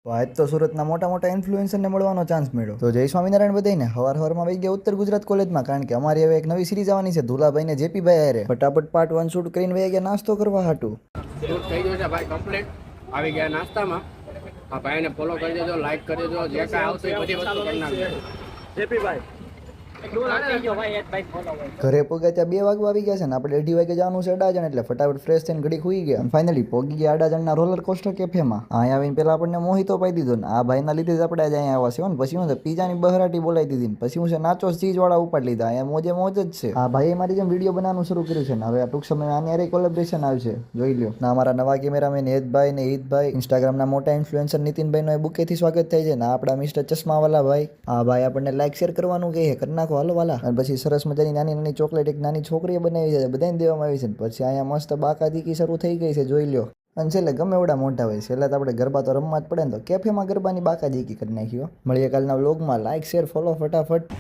તો આજ તો સુરતના મોટા મોટા ઇન્ફ્લુએન્સરને મળવાનો ચાન્સ મળ્યો. તો જય સ્વામિનારાયણ બધાને. હવારમાં વહી ગયા ઉત્તર ગુજરાત કોલેજમાં, કારણ કે અમારી હવે એક નવી સિરીઝ આવવાની છે ધુલાભાઈ ને જેપીભાઈ હારે. ફટાફટ પાર્ટ 1 શૂટ કરીને વહી ગયા નાસ્તો કરવા હાટું. શૂટ થઈ ગયું છે ભાઈ કમ્પ્લીટ. આવી ગયા નાસ્તામાં. આ ભાઈને ફોલો કરી દેજો, લાઈક કરી દેજો, જે કાંઈ આવશે એ બધી વસ્તુ કરી નાખજો. જેપીભાઈ ઘરે પોગ્યા ત્યાં 2 વાગવા આવી ગયા છે ને આપણે 2:30 વાગે જવાનું છે અડાજણ, એટલે ફટાફટ ફ્રેશ થઈને ઘડી ખુઈ ગયા. ફાઇનલી પોગી ગયા અડાજણના રોલર કોસ્ટર કેફેમાં. અહીંયા આવીને પેલા આપણને મોહિતો પાઈ દીધો ને આ ભાઈના લીધે જ આપણે આજે અહીંયા આવ્યા છે. પછી હું પીઝાની બહરાટી બોલાવી દીધી, પછી હું છે નાચો ચીજ વાળા ઉપાડ લીધા. અહીંયા મોજે મોજ જ છે. આ ભાઈએ મારી જેમ વિડીયો બનાવવાનું શરૂ કર્યું છે ને હવે ટૂંક સમયમાં આની હારે કોલેબરેશન આવશે, જોઈ લ્યો. ના અમારા નવા કેમેરામેન હેતભાઈ ને હિતભાઈ, ઇન્સ્ટાગ્રામના મોટા ઇન્ફ્લુએન્સર નીતિનભાઈનો બુકેથી સ્વાગત થાય છે ને આપણા મિસ્ટર ચશ્માવાલા ભાઈ. આ ભાઈ આપણને લાઈક શેર કરવાનું કહે, કરી નાખો હાલો વાલા. અને પછી સરસ મજાની નાની નાની ચોકલેટ એક નાની છોકરીએ બનાવી છે, બધાને દેવામાં આવી છે. પછી અહીંયા મસ્ત બાકાદીકી શરૂ થઈ ગઈ છે, જોઈ લ્યો. અને છેલ્લે ગમે એવડા મોટા હોય છેલ્લે તો આપણે ગરબા તો રમવા જ પડે ને, તો કેફેમાં ગરબાની બાકાદીકી કરી નાખ્યો. મળીએ કાલના વ્લોગમાં. લાઈક શેર ફોલો ફટાફટ.